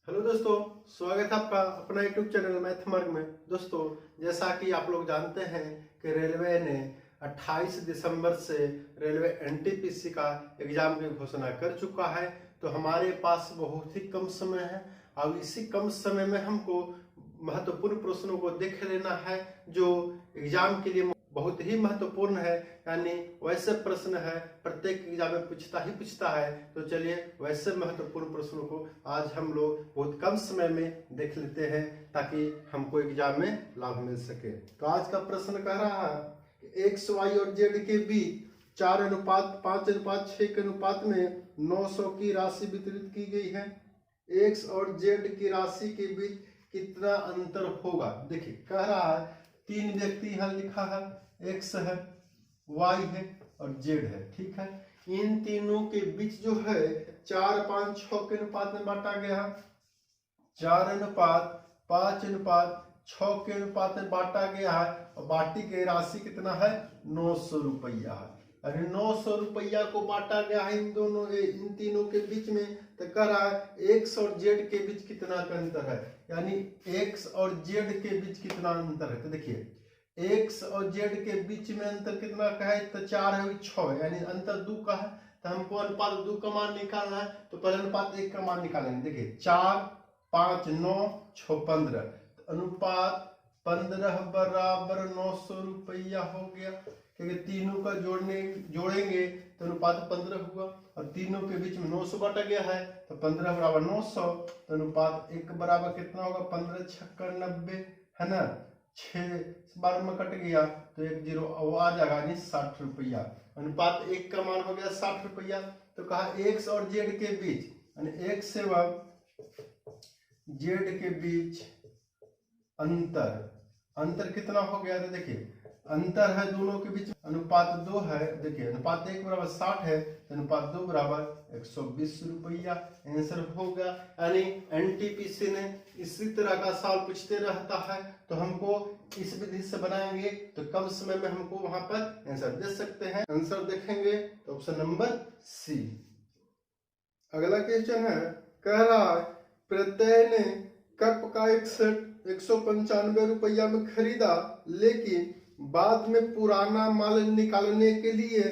Hello दोस्तों, स्वागत है आपका अपना यूट्यूब चैनल मैथ मार्ग में। दोस्तों, जैसा कि आप लोग जानते हैं कि रेलवे ने 28 दिसंबर से रेलवे एनटीपीसी का एग्जाम की घोषणा कर चुका है। तो हमारे पास बहुत ही कम समय है। अब इसी कम समय में हमको महत्वपूर्ण प्रश्नों को देख लेना है जो एग्जाम के लिए बहुत ही महत्वपूर्ण है। यानी वैसे प्रश्न है प्रत्येक एग्जाम में पूछता है। तो चलिए वैसे महत्वपूर्ण प्रश्नों को आज हम लोग बहुत कम समय में देख लेते हैं ताकि हमको एग्जाम में लाभ मिल सके। तो आज का प्रश्न कह रहा है कि एक्स वाई और जेड के बीच 4:5:6 के अनुपात में 900 की राशि वितरित की गई है। एक्स और जेड की राशि के बीच कितना अंतर होगा। देखिए कह रहा है तीन व्यक्ति यहाँ लिखा है, एक्स है, वाई है और जेड है। ठीक है, इन तीनों के बीच जो है 4:5:6 के अनुपात में बांटा गया है। 4:5:6 के अनुपात में बांटा गया है और बाटी की राशि कितना है, 900 रुपया है। अरे 900 रुपया को बांटा गया है इन तीनों के बीच में। तो कह रहा है एक्स और जेड के बीच कितना का अंतर है, यानी एक्स और जेड के बीच कितना अंतर है। तो देखिए एक्स और जेड के बीच में अंतर कितना का है, तो 4 है 6 है, यानी अंतर 2 का है। तो हमको अनुपात 2 का मान निकालना है। तो पहले अनुपात 1 का मान निकालेंगे। देखिए 4 5 9 6 15, तो अनुपात 15 बराबर 900 रुपया हो गया। क्योंकि तीनों का जोड़ेंगे तो अनुपात 15 हुआ और तीनों के बीच में 900 बांटा गया है। तो 15 बराबर 900, तो अनुपात 1 बराबर कितना होगा, 15 छक्का 90 है ना। 6 बार में कट गया तो 1 0 वो आ जाएगा, यानी 60 रुपया। अनुपात 1 का मान हो गया 60 रुपया। तो कहा एक्स और जेड के बीच, यानी एक्स से जेड के बीच अंतर कितना हो गया। तो देखिए अंतर है दोनों के बीच अनुपात 2 है। देखिए अनुपात 1 बराबर 60 है, तो अनुपात 2 बराबर 120 रुपया आंसर होगा। यानी एनटीपीसी ने इसी तरह का सवाल पूछते रहता है। तो हमको इस विधि से बनाएंगे तो कम समय में हमको वहां पर आंसर दे सकते हैं। आंसर देखेंगे तो ऑप्शन नंबर सी। अगला क्वेश्चन है, कह रहा है प्रत्यय ने कप का एक सेट 195 रुपया में खरीदा, लेकिन बाद में पुराना माल निकालने के लिए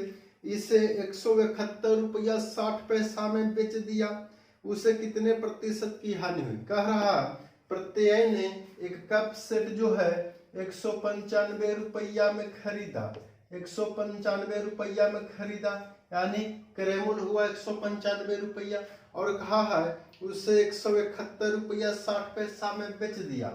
इसे 171 रुपया 60 पैसा में बेच दिया। उसे कितने प्रतिशत की हानि हुई। कह रहा प्रत्यय ने एक कप सेट जो है 195 रुपया में खरीदा, 195 रुपया में खरीदा, यानी क्रयमूल्य हुआ 195 रुपया, और कहा है उसे 171 रुपया 60 पैसा में बेच दिया।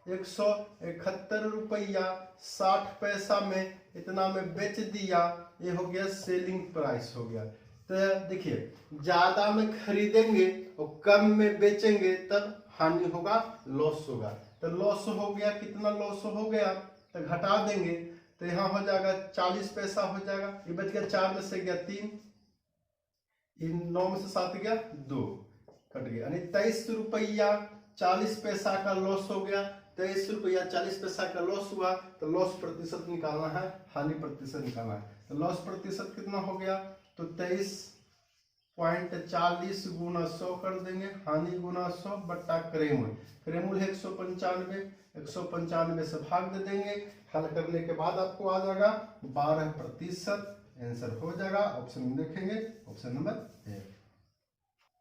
171 रुपया 60 पैसा में इतना में बेच दिया। ये हो गया सेलिंग प्राइस हो गया। तो देखिए ज्यादा में खरीदेंगे और कम में बेचेंगे तब हानि होगा, लॉस होगा। तो लॉस हो गया, कितना लॉस हो गया तो घटा देंगे। तो यहाँ हो जाएगा 40 पैसा हो जाएगा। ये बच गया 4 में से गया 3, 9 में से 7 गया 2, कट गया, यानी 23 रुपया 40 पैसा का लॉस हो गया। 23 रुपया 40 पैसा का लॉस हुआ। तो लॉस प्रतिशत निकालना है, हानि प्रतिशत निकालना है। तो लॉस प्रतिशत कितना हो गया, तो 23.40 गुना 100 कर देंगे, हानि गुना 100 बट्टा क्रयमूल्य है 195, 195 से भाग दे देंगे। हल करने के बाद आपको आ जाएगा 12%, आंसर हो जाएगा। ऑप्शन देखेंगे, ऑप्शन नंबर ए।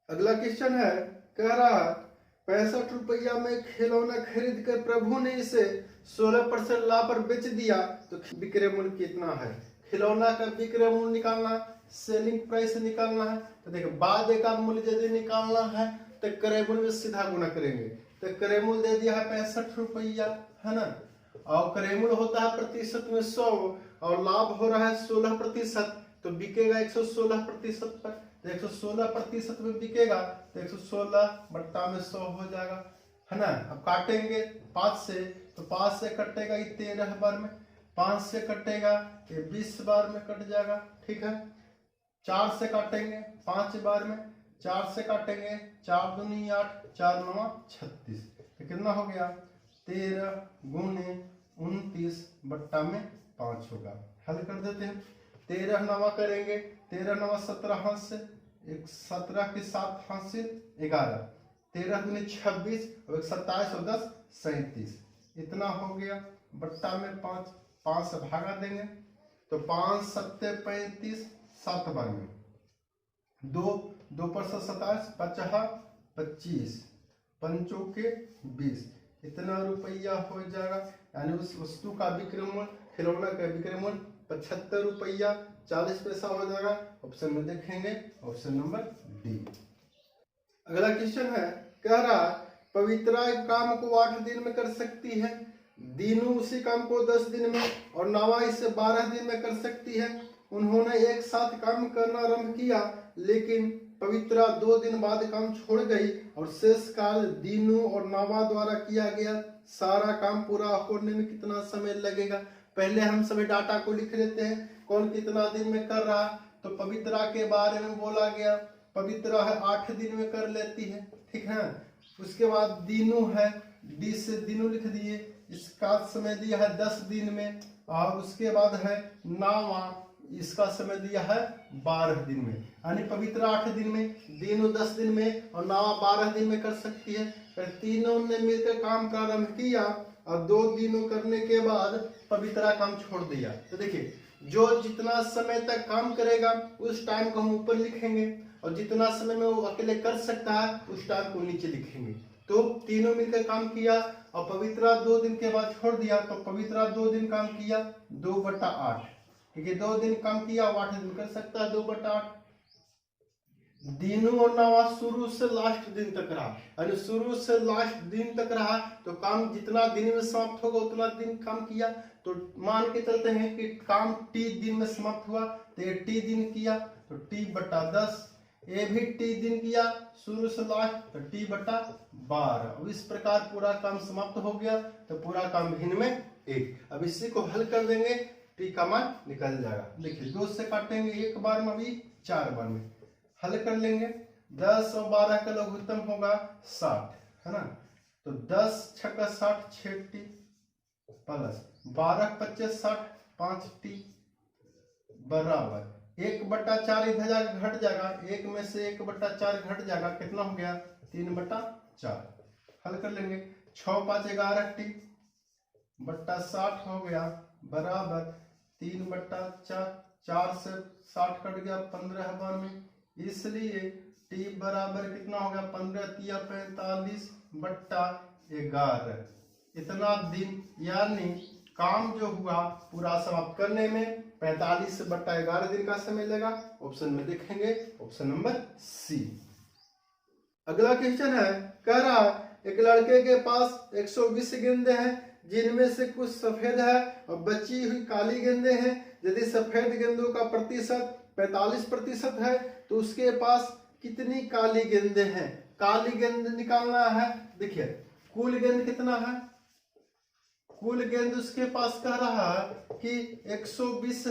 अगला क्वेश्चन है, कह रहा 65 रुपया में खिलौना खरीद कर प्रभु ने इसे 16% लाभ पर बेच दिया, तो विक्रय मूल्य कितना है। खिलौना का विक्रय मूल्य निकालना, सेलिंग प्राइस निकालना है। तो देखिए बाद का मूल्य यदि निकालना है तो क्रय मूल्य में सीधा गुना करेंगे। तो क्रय मूल्य दे दिया है 65 रुपया, है ना, और क्रय मूल्य होता है प्रतिशत में 100 और लाभ हो रहा है 16%, तो बिकेगा 116% पर। तो 116% में बिकेगा तो 116 बट्टा में 100 हो जाएगा, है ना। अब काटेंगे 5 से, तो 5 से कटेगा ये 13 बार में, 5 से कटेगा ये 20 बार में कट जाएगा। ठीक है, 4 से काटेंगे 5 बार में, 4 से काटेंगे 4 दूनी 8, 4 9 36, तो कितना हो गया 13 गुने 29 बट्टा में 5 होगा। हल कर देते हैं। 13 नवा करेंगे, 13 9 17 हाथ से, 17 के 7 हाथ से 11, 13 दूनी 26 और 27 और 10 37, इतना हो गया। बट्टा में 5 से भागा देंगे तो 5 सत्ते 35, 7 बार में 2 पर 27, 25, 5 के 20, इतना रुपया हो जाएगा। यानी उस वस्तु का विक्रय मूल्य, खिलौना का विक्रय मूल्य 75 रुपया 40 पैसा हो जाएगा। ऑप्शन में देखेंगे ऑप्शन नंबर डी। अगला क्वेश्चन है, कह रहा पवित्रा एक काम को 8 दिन में कर सकती है, दीनू उसी काम को 10 दिन में और नवा इसे 12 दिन में कर सकती है। उन्होंने एक साथ काम करना आरंभ किया, लेकिन पवित्रा 2 दिन बाद काम छोड़ गई और शेष काल दीनू और नवा द्वारा किया गया। सारा काम पूरा होने में कितना समय लगेगा? पहले हम सभी डाटा को लिख लेते हैं, कौन कितना दिन में कर रहा। तो पवित्रा के बारे में बोला गया, पवित्रा है 8 दिन में कर लेती है, ठीक है। उसके बाद दीनू है, डी से दीनू लिख दिए, इसका समय दिया है 10 दिन में। और उसके बाद है नावा, इसका समय दिया है 12 दिन में। यानी पवित्रा 8 दिन में, दीनू 10 दिन में और नावा 12 दिन में कर सकती है। फिर तीनों ने मिलकर काम प्रारंभ किया और 2 दिनों करने के बाद पवित्रा काम छोड़ दिया। तो देखिए, जो जितना समय तक काम करेगा उस टाइम को हम ऊपर लिखेंगे और जितना समय में वो अकेले कर सकता है उस टाइम को नीचे लिखेंगे। तो तीनों मिलकर काम किया और पवित्रा 2 दिन के बाद छोड़ दिया। तो पवित्रा 2 दिन काम किया, 2/8, ठीक है। 2 दिन काम किया, 8 दिन कर सकता है, 2/8। दीनू और नवा शुरू से लास्ट दिन तक रहा, यानी शुरू से लास्ट दिन तक रहा तो काम जितना दिन में समाप्त होगा उतना दिन काम किया। तो मान के चलते हैं कि काम टी दिन में समाप्त हुआ, तो ये टी दिन किया तो T/10, ये भी टी दिन किया शुरू से लास्ट, तो T/12। अब इस प्रकार पूरा काम समाप्त हो गया। तो पूरा काम भिन्न में 1। अब इसी को हल कर देंगे, टी का मान निकल जाएगा। देखिए 2 से काटेंगे 1 बार में, अभी 4 बार में हल कर लेंगे। 10 और 12 का लघुत्तम होगा 60, है ना। तो 10 छक्का 60, 6T प्लस 12 25 60, 5T बराबर 1/4 इधर घट जाएगा, 1 में से 1/4 घट जाएगा, कितना हो गया 3/4। हल कर लेंगे, 6 5 11T बट्टा 60 हो गया बराबर 3/4। 4 से 60 कट गया, 15 बार में, इसलिए T बराबर कितना हो गया 15 तिया 45/11। इतना दिन, यानी काम जो हुआ पूरा समाप्त करने में 45/11 दिन का समय लगा। ऑप्शन में देखेंगे ऑप्शन नंबर सी। अगला क्वेश्चन है, कह रहा एक लड़के के पास 120 गेंदें हैं, जिनमें से कुछ सफेद है और बची हुई काली गेंदें हैं। यदि सफेद गेंदों का प्रतिशत 45% है तो उसके पास कितनी काली गेंदें हैं? काली गेंद निकालना है। देखिए कुल गेंद कितना है, कुल गेंद उसके पास कह रहा है कि 120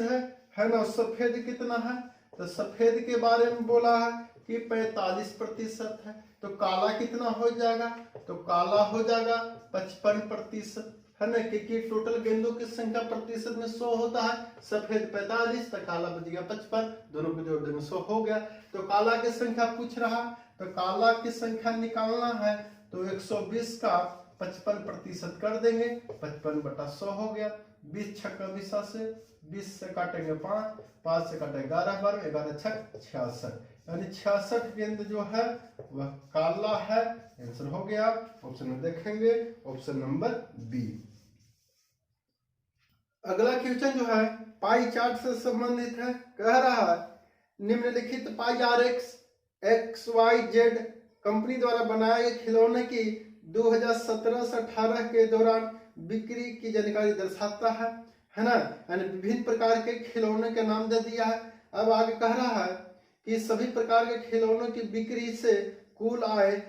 है ना। सफेद कितना है, तो सफेद के बारे में बोला है कि 45% है। तो काला कितना हो जाएगा, तो काला हो जाएगा 55%, है ना। क्योंकि टोटल गेंदों की संख्या प्रतिशत में 100 होता है, सफेद 45 तो काला बच गया 55, दोनों को जोड़ देंगे 100 हो गया। तो काला की संख्या पूछ रहा, तो काला की संख्या निकालना है तो 120 का 55% कर देंगे, 55/100 हो गया। 20 छक्का 20 से 20 से काटेंगे 5, 5 से काटेंगे 11 बार, 11 छक 66, यानी 66 गेंद जो है वह काला है। आंसर हो गया। ऑप्शन में देखेंगे ऑप्शन नंबर बी। अगला क्वेश्चन जो है पाई चार्ट से संबंधित है। कह रहा है निम्नलिखित पाई RX XYZ कंपनी द्वारा बनाए गए खिलौने की 2017 से 18 के दौरान बिक्री की जानकारी दर्शाता है ना। यानी विभिन्न प्रकार के खिलौने के नाम दे दिया है। अब आगे कह रहा है कि सभी प्रकार के खिलौनों की बिक्री से कुल आय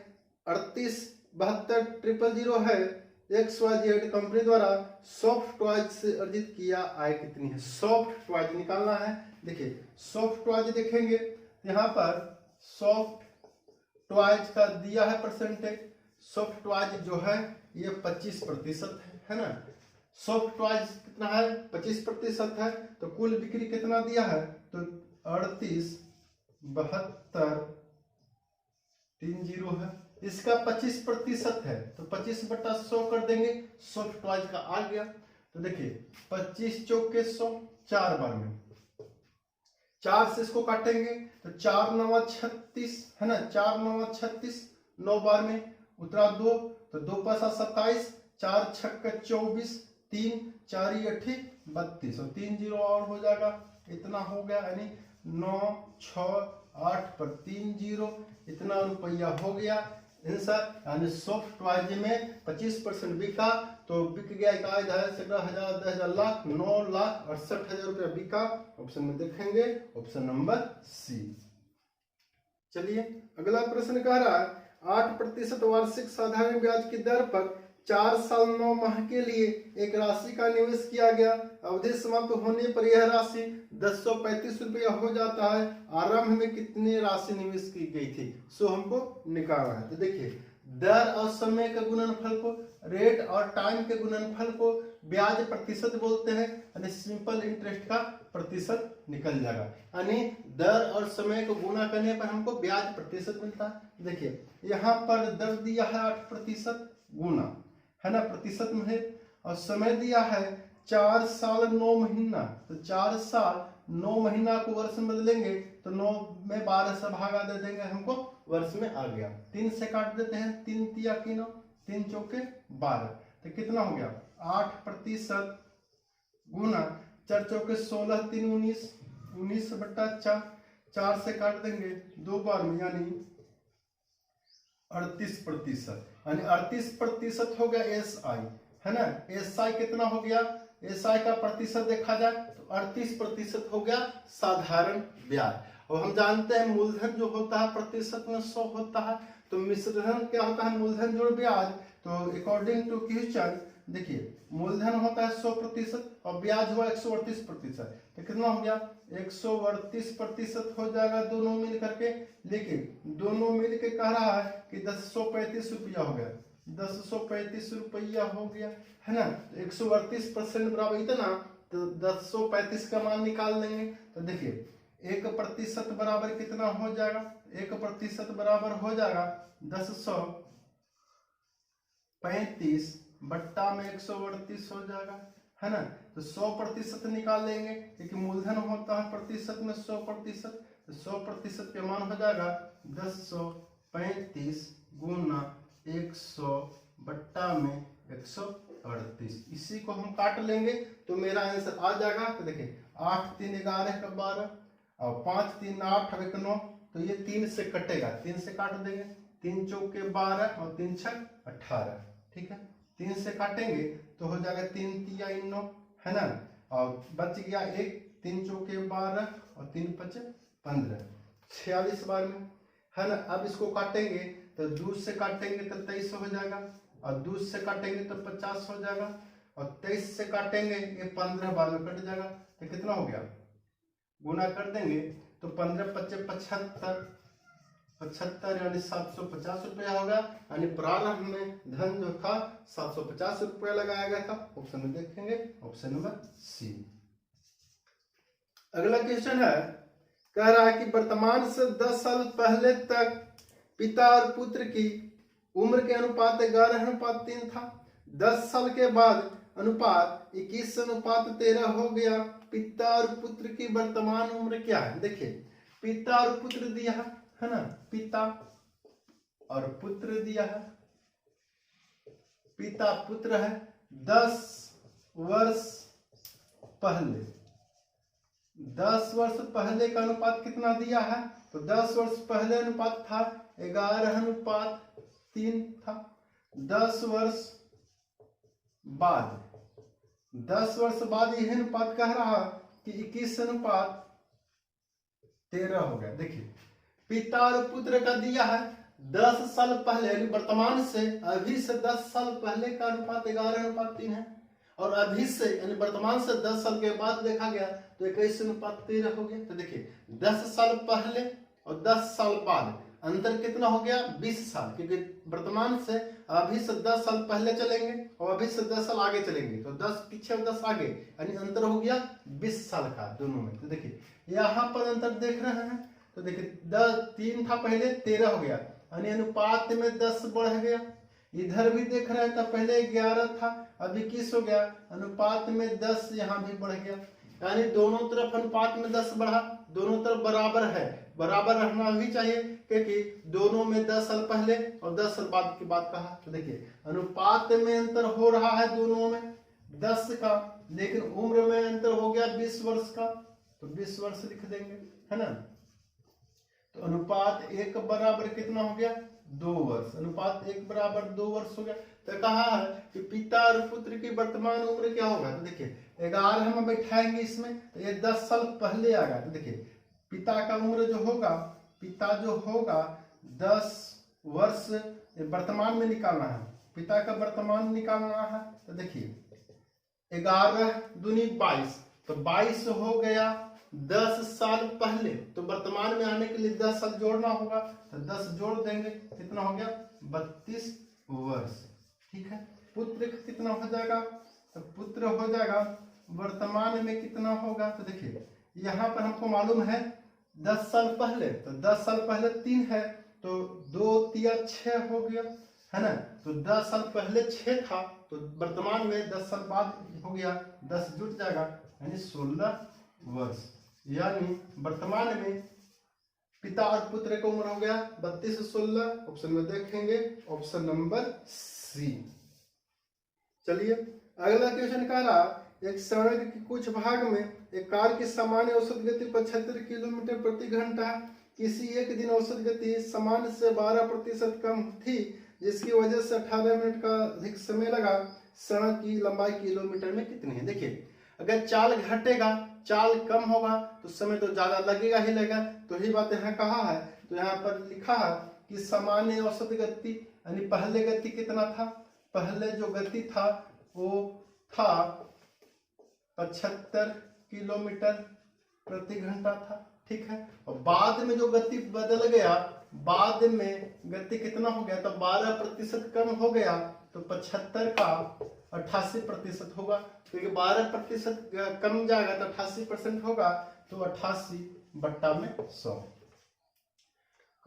38,72,000 है। XYZ कंपनी द्वारा सॉफ्ट टॉयज से अर्जित किया आय कितनी है? सॉफ्ट टॉयज निकालना है। देखिए सॉफ्ट टॉयज देखेंगे, यहाँ पर सॉफ्ट टॉयज का दिया है परसेंटेज। सॉफ्ट टॉयज जो है ये 25% है ना। सॉफ्ट टॉयज कितना है 25% है। तो कुल बिक्री कितना दिया है, तो 38,72,30 है। इसका 25% है तो 25/100 कर देंगे, 100 ट्वाइस का आ गया। तो देखिए 25 चौके 100, 4 बार में 4 से इसको काटेंगे तो 4 9 36 है ना, 4 9 36, 9 बार में उतरा 2 तो 2 5 27, 4 6 24, 3 4 8 32 और 3 0 और हो जाएगा, इतना हो गया। यानी 9 6 8 पर 3 0, इतना रुपया हो गया आंसर। यानी सॉफ्ट टॉयज में 25% बिका तो बिक गया 1,000, 17,000, 10,000, लाख, 9,68,000 रुपया बिका। ऑप्शन में देखेंगे ऑप्शन नंबर सी। चलिए अगला प्रश्न कह रहा है 8% वार्षिक साधारण ब्याज की दर पर 4 साल 9 माह के लिए एक राशि का निवेश किया गया। अवधि समाप्त होने पर यह राशि 1035 रुपया हो जाता है। आरंभ में कितनी राशि निवेश की गई थी, सो हमको निकालना है। तो देखिए दर और समय के गुणनफल को, रेट और टाइम के गुणनफल को ब्याज प्रतिशत बोलते हैं, यानी सिंपल इंटरेस्ट का प्रतिशत निकल जाएगा। यानी दर और समय को गुणा करने पर हमको ब्याज प्रतिशत मिलता है। देखिए यहाँ पर दर दिया है 8% गुना है ना, प्रतिशत में है, और समय दिया है 4 साल 9 महीना। तो 4 साल 9 महीना को वर्ष में बदलेंगे तो 9 में 12 से भागा दे देंगे, हमको वर्ष में आ गया। 3 से काट देते हैं, 3 तिया की 9, 3 चौके 12, तो कितना हो गया 8% गुना 4 चौके 16, 3 19, 19/4, 4 से काट देंगे 2 बार में, यानी 38%, यानी 38% हो गया SI है ना। SI कितना हो गया, SI का प्रतिशत देखा जाए तो 38% हो गया साधारण ब्याज। और हम जानते हैं मूलधन जो होता है प्रतिशत में 100 होता है, तो मिश्रधन क्या होता है, मूलधन जोड़ ब्याज। तो अकॉर्डिंग टू क्वेश्चन देखिए मूलधन होता है 100% और ब्याज हुआ 138%, तो कितना हो गया 138% हो जाएगा दोनों मिल करके। लेकिन दोनों मिल के कह रहा है कि 1035 रुपया हो गया, 1035 रुपया हो गया है ना। तो 138% बराबर इतना, तो 1035 का मान निकाल लेंगे। तो देखिए 1% बराबर कितना हो जाएगा, 1% बराबर हो जाएगा 1035 बट्टा में 138 हो जाएगा है ना। तो 100% निकाल लेंगे क्योंकि मूलधन होता है प्रतिशत में 100%, तो 100% के मान हो जाएगा 1035 गुना 100 बट्टा में 138। इसी को हम काट लेंगे तो मेरा आंसर आ जाएगा। तो देखिए 8 3 11 का 12 और 5 3 8 और 1 9, तो ये 3 से कटेगा, 3 से काट देंगे, 3 चौके 12 और 3 6 18, ठीक है। 3 से काटेंगे तो हो जाएगा 3 तिया 9 है ना, और बच गया 1, 3 चौके 12 और 3 5 15, 46 बार में है ना। अब इसको काटेंगे तो 2 से काटेंगे तो 23 हो जाएगा, और 2 से काटेंगे तो 50 हो जाएगा, और 23 से काटेंगे ये 15 बार में कट जाएगा, तो कितना हो गया, गुना कर देंगे तो 15 5 75, 75 यानी 750 रुपया होगा। यानी प्रारंभ में धन जो था 750 रुपया लगाया गया था। ऑप्शन में देखेंगे ऑप्शन नंबर सी। अगला क्वेश्चन है, कह रहा है कि वर्तमान से 10 साल पहले तक पिता और पुत्र की उम्र के अनुपात 11:3 था। 10 साल के बाद अनुपात 21:13 हो गया। पिता और पुत्र की वर्तमान उम्र क्या है, देखिए पिता और पुत्र दिया है ना, पिता और पुत्र दिया है, पिता पुत्र है। 10 वर्ष पहले, 10 वर्ष पहले का अनुपात कितना दिया है, तो 10 वर्ष पहले अनुपात था 11:3 था। 10 वर्ष बाद, 10 वर्ष बाद यह अनुपात कह रहा कि 21:13 हो गया। देखिए पिता और पुत्र का दिया है 10 साल पहले, यानी वर्तमान से अभी से 10 साल पहले का अनुपात 11:3 है, और अभी से यानी वर्तमान से 10 साल के बाद देखा गया तो 21:13 हो गया। तो देखिए 10 साल पहले और 10 साल बाद अंतर कितना हो गया, 20 साल, क्योंकि वर्तमान से अभी से 10 साल पहले चलेंगे और अभी से 10 साल आगे चलेंगे, तो 10 पीछे और 10 आगे, यानी अंतर हो गया 20 साल का दोनों में। तो देखिए यहाँ पर अंतर देख रहे हैं, तो देखिए 3 था पहले 13 हो गया, यानी अनुपात में 10 बढ़ गया। इधर भी देख रहे हैं तो पहले 11 था, अब 21 हो गया, अनुपात में 10 यहाँ भी बढ़ गया। यानी दोनों तरफ अनुपात में 10 बढ़ा, दोनों तरफ बराबर है, बराबर रहना भी चाहिए क्योंकि दोनों में 10 साल पहले और 10 साल बाद की बात कहा। तो देखिए अनुपात में अंतर हो रहा है दोनों में 10 का, लेकिन उम्र में अंतर हो गया 20 वर्ष का, तो 20 वर्ष लिख देंगे, है ना। तो अनुपात 1 बराबर कितना हो गया 2 वर्ष, अनुपात 1 बराबर 2 वर्ष हो गया। तो कहा है कि पिता और पुत्र की वर्तमान उम्र क्या होगा, तो देखिए 11 हम बैठाएंगे इसमें तो ये 10 साल पहले आएगा। तो देखिए पिता का उम्र जो होगा, पिता जो होगा 10 वर्ष वर्तमान में निकालना है, पिता का वर्तमान निकालना है। तो देखिए 11 दूनी 22, तो 22 हो गया 10 साल पहले, तो वर्तमान में आने के लिए 10 साल जोड़ना होगा, तो 10 जोड़ देंगे, कितना हो गया 32 वर्ष। ठीक है, पुत्र कितना हो जाएगा, तो पुत्र हो जाएगा वर्तमान में कितना होगा, तो देखिए यहाँ पर हमको मालूम है 10 साल पहले, तो 10 साल पहले 3 है, तो 2 तिया 6 हो गया, है ना। तो 10 साल पहले 6 था, तो वर्तमान में 10 साल बाद हो गया 10 जुट जाएगा, यानी 16 वर्ष। यानी वर्तमान में पिता और पुत्र का उम्र हो गया 32 से 16, ऑप्शन में देखेंगे ऑप्शन नंबर सी। चलिए अगला क्वेश्चन कह रहा, एक सड़क के कुछ भाग में एक कार की सामान्य औसत गति 75 किलोमीटर प्रति घंटा, किसी एक दिन औसत गति सामान्य से 12% कम थी, जिसकी वजह से 18 मिनट का अधिक समय लगा। सड़क की लंबाई किलोमीटर में कितनी है। देखिए अगर चाल घटेगा, चाल कम होगा तो समय तो ज्यादा लगेगा ही लगेगा, तो यही बात यहाँ कहा है। तो यहाँ पर लिखा है कि सामान्य औसत गति, यानी पहले गति कितना था, पहले जो गति था वो था 75 किलोमीटर प्रति घंटा था। ठीक है, और बाद में जो गति बदल गया, बाद में गति कितना हो गया, तो 12% कम हो गया, तो 75 का 88% होगा, क्योंकि 12% कम जाएगा तो 88% होगा, तो 88/100।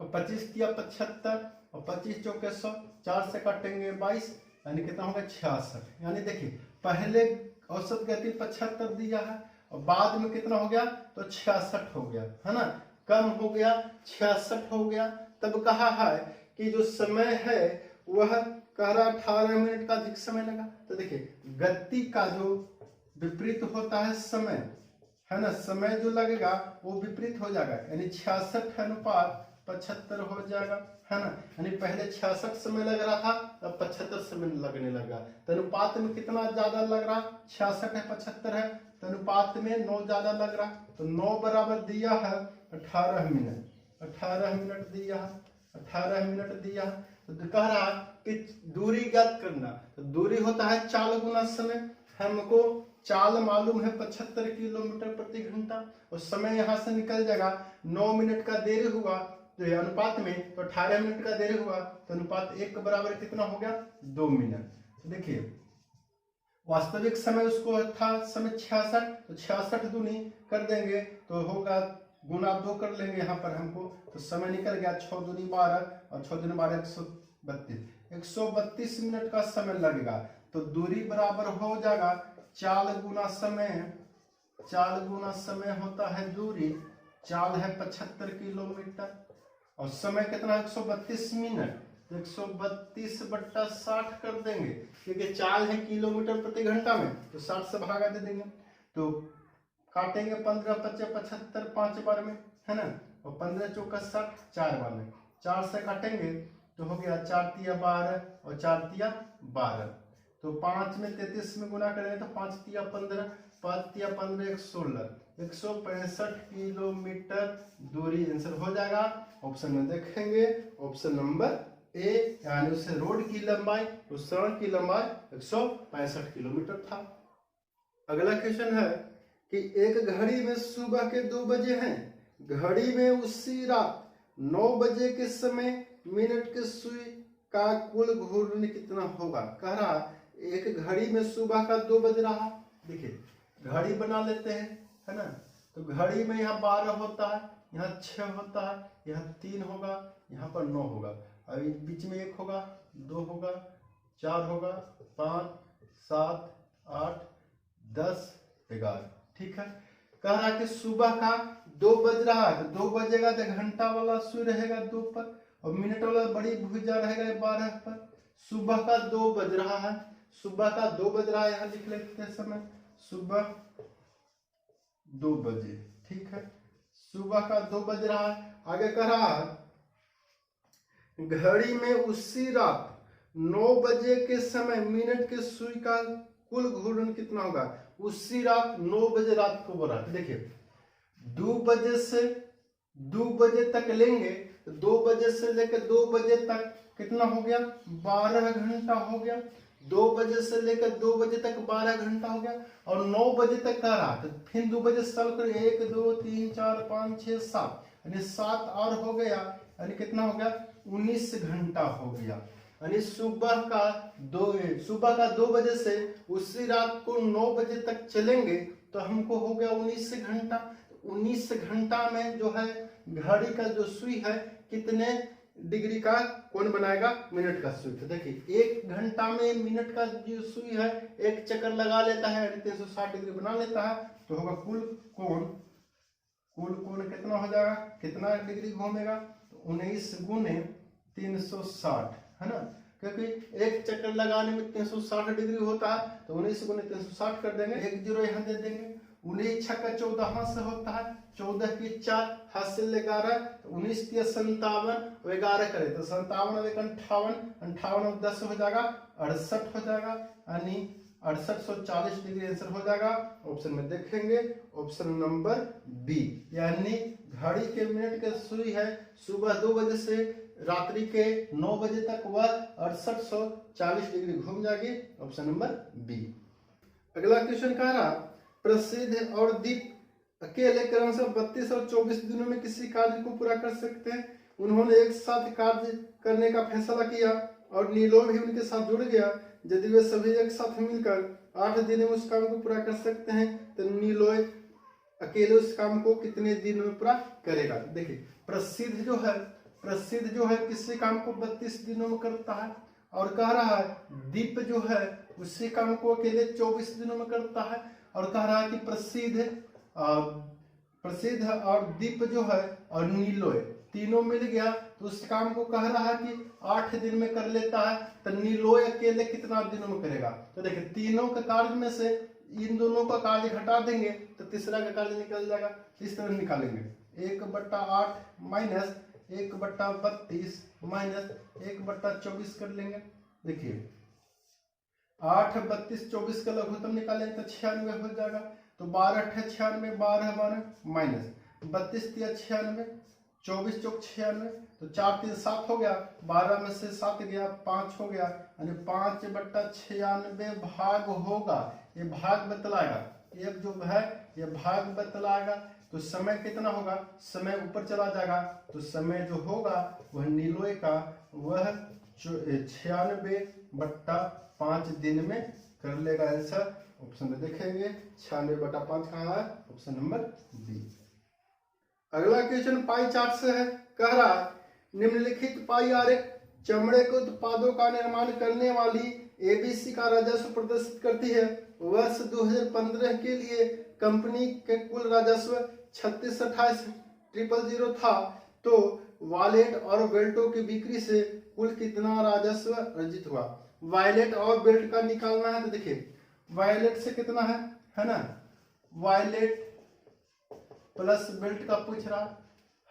तो 25 किया 75 और 25 चौके 100, 4 से काटेंगे 22, यानी कितना होगा 66। यानी देखिए पहले औसत गति 75 दिया है और बाद में कितना हो गया, तो 66 हो गया, है ना, कम हो गया 66 हो गया। तब कहा है कि जो समय है वह कह रहा 18 मिनट का अधिक समय लगा। तो देखिए गति का जो विपरीत होता है समय, है ना, समय जो लगेगा वो विपरीत हो जाएगा, यानी 66 अनुपात 75 हो जाएगा, है ना। यानी पहले 66 समय लग रहा था, अब 75 समय लगने लगा। तो अनुपात में कितना ज्यादा लग रहा, 66 है 75 है, तो अनुपात में 9 ज्यादा लग रहा, तो 9 बराबर दिया है 18 मिनट, 18 मिनट दिया है, 18 मिनट दिया है। तो कह रहा कि दूरी ज्ञात करना, तो दूरी होता है चाल गुना समय, हमको चाल मालूम है 75 किलोमीटर प्रति घंटा, और समय यहाँ से निकल जाएगा, 9 मिनट का देरी हुआ तो अनुपात में, तो 18 मिनट का देरी हुआ, तो अनुपात 1 के बराबर कितना हो गया 2 मिनट। तो देखिए वास्तविक समय उसको था समय 66, तो 66 दूनी कर देंगे तो होगा गुना 2 कर लेंगे यहाँ पर हमको, तो समय निकल गया 6 दूनी 12 और 6 दूनी 12 132 मिनट का समय लगेगा। तो दूरी बराबर हो जाएगा चाल गुना समय, चाल गुना समय होता है दूरी, चाल है 75 किलोमीटर और समय कितना है 132 मिनट, 132/60 कर देंगे, क्योंकि चाल है किलोमीटर प्रति घंटा में, तो 60 से भागा दे देंगे, तो काटेंगे 15 25 75 5 बार में, है ना, और 15 चौका 60 4 बार में, 4 से काटेंगे तो हो गया 4 तिया 12 और 4 तिया 12, तो 5 में 33 में गुना करेंगे तो 5 तिया 15, 5 तिया 15 116, 165 किलोमीटर दूरी आंसर हो जाएगा। ऑप्शन में देखेंगे ऑप्शन नंबर ए, यानी उस रोड की लंबाई, उस सड़क की लंबाई 165 किलोमीटर था। अगला क्वेश्चन है कि एक घड़ी में सुबह के 2 बजे हैं, घड़ी में उसी रात 9 बजे के समय मिनट के सुई का कुल घूर्णन कितना होगा। कह रहा एक घड़ी में सुबह का 2 बज रहा, देखिए घड़ी बना लेते हैं, है ना, तो घड़ी में यहाँ 12 होता है, यहाँ 6 होता है, यहाँ 3 होगा, यहाँ पर 9 होगा, अभी बीच में 1 होगा, 2 होगा, 4 होगा, 5, 7, 8, 10, 11। ठीक है। कह रहा कि सुबह का 2 बज रहा है, तो 2 बजेगा तो घंटा वाला सुई रहेगा 2 पर, और मिनट वाला बड़ी भुजा रहेगा 12 पर। सुबह का 2 बज रहा है, सुबह का 2 बज रहा है, यहाँ लिख लेते हैं समय, सुबह 2 बजे। ठीक है, सुबह का 2 बज रहा है। आगे कह रहा है घड़ी में उसी रात 9 बजे के समय मिनट के सुई का कुल घूर्णन कितना होगा। उसी रात 9 बजे रात को बोला। देखिए 2 बजे से 2 बजे तक लेंगे, 2 बजे से लेकर 2 बजे तक कितना हो गया, 12 घंटा हो गया। 2 बजे से लेकर 2 बजे तक 12 घंटा हो गया, और 9 बजे तक कह रहा तो फिर 2 बजे से चालू कर 1 2 3 4 5 6 7, यानी 7 और हो गया, यानी कितना हो गया, 19 घंटा हो गया। यानी सुबह का 2 बजे से उसी रात को 9 बजे तक चलेंगे तो हमको हो गया 19 घंटा। 19 घंटा में जो है घड़ी का जो सुई है कितने डिग्री का कोण बनाएगा, मिनट का सुई। तो देखिए 1 घंटा में मिनट का जो सुई है 1 चक्कर लगा लेता है, 360 डिग्री बना लेता है, तो होगा कुल कोण कितना हो जाएगा, कितना डिग्री घूमेगा, तो 19 गुने 360 है ना, क्योंकि 1 चक्कर लगाने में 360 डिग्री होता है, तो 19 गुने 360 कर देंगे, 1 0 यहाँ दे देंगे। 19 छक्का 14 हाथ से होता है, 14 की 4 हाथ से 11, तो 19 की 57, 11 करे तो 57 और 58, 58 और 10 हो जाएगा 68 हो जाएगा, यानी 6840 डिग्री आंसर हो जाएगा। ऑप्शन में देखेंगे ऑप्शन नंबर बी, यानी घड़ी के मिनट के सुई है सुबह 2 बजे से रात्रि के 9 बजे तक वह 6840 डिग्री घूम जाएगी। Option number B. अगला क्वेश्चन कह रहा प्रसिद्ध और दीप अकेले क्रमशः 32 और 24 दिनों में किसी कार्य को पूरा कर सकते हैं। उन्होंने एक साथ कार्य करने का फैसला किया और नीलोय भी उनके साथ जुड़ गया। यदि वे सभी एक साथ मिलकर 8 दिन में उस काम को पूरा कर सकते हैं तो नीलोय अकेले उस काम को कितने दिन में पूरा करेगा। देखिए प्रसिद्ध जो है किसी काम को 32 दिनों में करता है, और कह रहा है दीप जो है उसी काम को अकेले 24 दिनों में करता है, और कह रहा है कि प्रसिद्ध और दीप जो है और नीलोय तीनों मिल गया तो उस काम को कह रहा है कि 8 दिन में कर लेता है। तो नीलोय अकेले कितना दिनों में करेगा। तो देखिए तीनों के कार्य में से इन दोनों का कार्य घटा देंगे तो तीसरा का कार्य निकल जाएगा। इस तरह निकालेंगे 1/8 माइनस 1/32 माइनस 1/24 कर लेंगे। देखिए 8 32 24 का लघुत्तम निकालेंगे तो 96 हो जाएगा। तो 12 8 96, 12 12 माइनस 32 3 96, 24 चौक 96, तो 4 3 7 हो गया, 12 में से 7 गया 5 हो गया, यानी 5/96 भाग होगा। ये भाग बतलाएगा, एक जो है ये भाग बतलाएगा। तो समय कितना होगा, समय ऊपर चला जाएगा तो समय जो होगा वह नीलोय का वह 96/5 दिन में कर लेगा आंसर। ऑप्शन में देखेंगे 96/5 कहाँ है, ऑप्शन नंबर बी। अगला क्वेश्चन पाई चार्ट से है। कह रहा निम्नलिखित पाई आरेख चमड़े के उत्पादों का निर्माण करने वाली एबीसी का राजस्व प्रदर्शित करती है। वर्ष 2015 के लिए कंपनी के कुल राजस्व 3628,000 था, तो वॉलेट और बेल्टों की बिक्री से कुल कितना राजस्व अर्जित हुआ। वॉलेट और बेल्ट का निकालना है। तो देखिए वॉलेट से कितना है ना, वॉलेट प्लस बेल्ट का पूछ रहा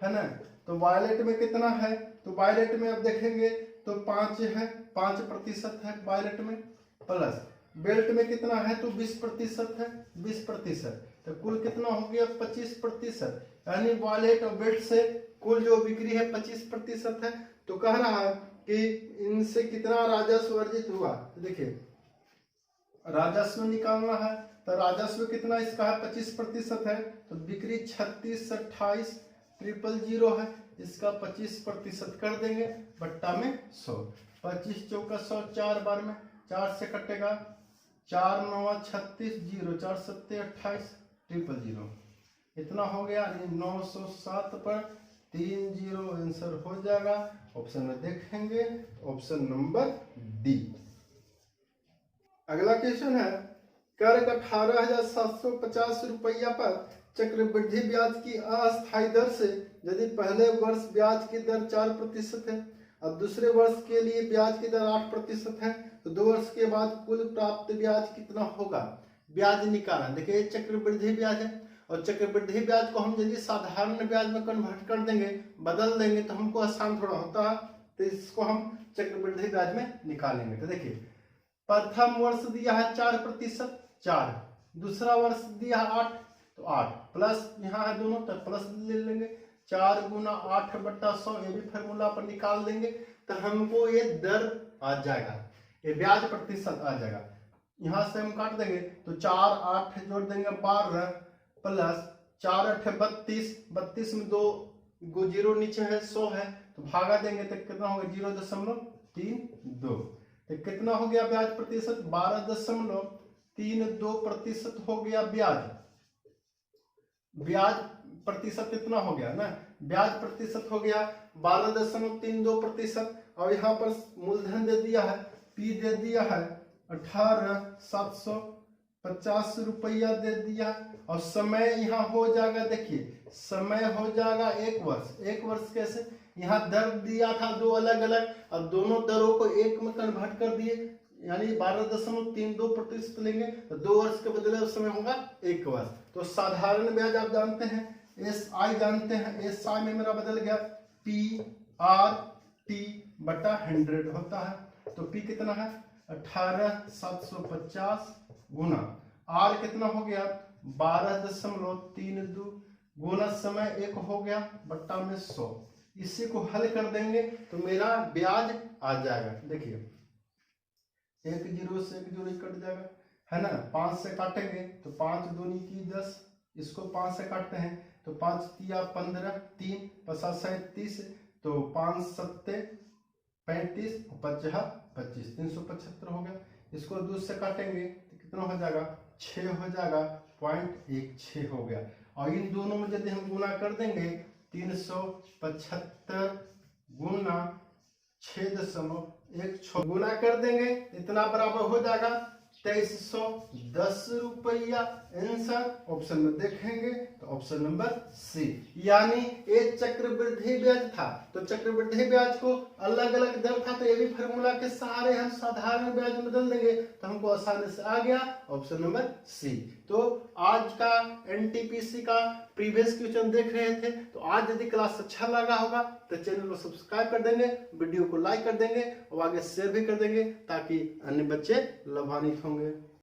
है ना, तो वॉलेट में कितना है, तो वॉलेट में अब देखेंगे तो 5 है, 5% है वॉलेट में, प्लस बेल्ट में कितना है तो 20% है, 20%, तो कुल कितना हो गया 25%। यानी वॉलेट और बेल्ट से कुल जो बिक्री है 25% है। तो कह रहा है कि इनसे कितना राजस्व अर्जित हुआ। तो देखिए राजस्व निकालना है, तो राजस्व कितना इसका है 25% है, तो बिक्री 3628,000 है, इसका 25% कर देंगे बट्टा में 100। 25 चौका 100, 4 बार में 4 से कटेगा, 4 9 36 0, 4 7 28 000, इतना हो गया। 907 पर 30 आंसर हो जाएगा। ऑप्शन में देखेंगे ऑप्शन नंबर डी। अगला क्वेश्चन है, कर्क 18,750 रुपया पर चक्रवृद्धि ब्याज की अस्थायी दर से यदि पहले वर्ष ब्याज की दर 4% है और दूसरे वर्ष के लिए ब्याज की दर 8% है तो 2 वर्ष के बाद कुल प्राप्त ब्याज कितना होगा? ब्याज निकालना। देखिए चक्रवृद्धि ब्याज है और चक्रवृद्धि ब्याज को हम यदि साधारण ब्याज में कन्वर्ट कर देंगे, बदल देंगे तो हमको आसान थोड़ा होता है, तो इसको हम चक्रवृद्धि ब्याज में निकालेंगे। तो देखिए प्रथम वर्ष दिया है 4%, 4, दूसरा वर्ष दिया है 8 तो 8 प्लस यहाँ है दोनों तो प्लस ले लेंगे, 4 गुना 8/100 ये भी फार्मूला पर निकाल देंगे तो हमको ये दर आ जाएगा, ये ब्याज प्रतिशत आ जाएगा। यहाँ से हम काट देंगे तो 4 8 जोड़ देंगे 12 प्लस 4 8 32, 32 में 2 जीरो नीचे है 100 है तो भागा देंगे तो कितना होगा 0.32। तो कितना हो गया ब्याज प्रतिशत? 12.32% हो गया ब्याज। ब्याज प्रतिशत कितना हो गया ना, ब्याज प्रतिशत हो गया 12.32%। और यहाँ पर मूलधन दे दिया है, पी दे दिया है 18,750 रुपया दे दिया और समय यहाँ हो जाएगा, देखिए समय हो जाएगा 1 वर्ष। 1 वर्ष कैसे? यहाँ दर दिया था 2 अलग अलग और दोनों दरों को एक में कन्वर्ट कर दिए, यानी 12.32% लेंगे तो 2 वर्ष के बदले उस समय होगा 1 वर्ष। तो साधारण ब्याज आप जानते हैं, SI जानते हैं, SI में मेरा बदल गया PRT/100 होता है। तो P कितना है 18,750 गुना R कितना हो गया 12.32 गुना समय 1 हो गया बट्टा में 100। इसी को हल कर देंगे तो मेरा ब्याज आ जाएगा। देखिए 1 0 से 1 0 कट जाएगा है ना, 5 से काटेंगे तो 5 दूनी की 10, इसको 5 से काटते हैं तो 5 तिया 15, 3 50 30 तो 5 7 35 और 50 25, 375 हो गया। इसको 2 से काटेंगे तो कितना हो जाएगा 6 हो जाएगा, 0.16 हो गया। और इन दोनों में यदि हम गुना कर देंगे 375 गुना 6.16 गुना कर देंगे इतना बराबर हो जाएगा 2310 रुपया। आंसर ऑप्शन में देखेंगे तो ऑप्शन नंबर सी, यानी ये चक्रवृद्धि ब्याज था तो चक्रवृद्धि ब्याज को अलग अलग दर था तो ये भी फार्मूला के सहारे हम साधारण ब्याज में बदल देंगे तो हमको आसानी से आ गया ऑप्शन नंबर सी। तो आज का एनटीपीसी का प्रीवियस क्वेश्चन देख रहे थे, तो आज यदि क्लास अच्छा लगा होगा तो चैनल को सब्सक्राइब कर देंगे, वीडियो को लाइक कर देंगे और आगे शेयर भी कर देंगे ताकि अन्य बच्चे लाभान्वित होंगे।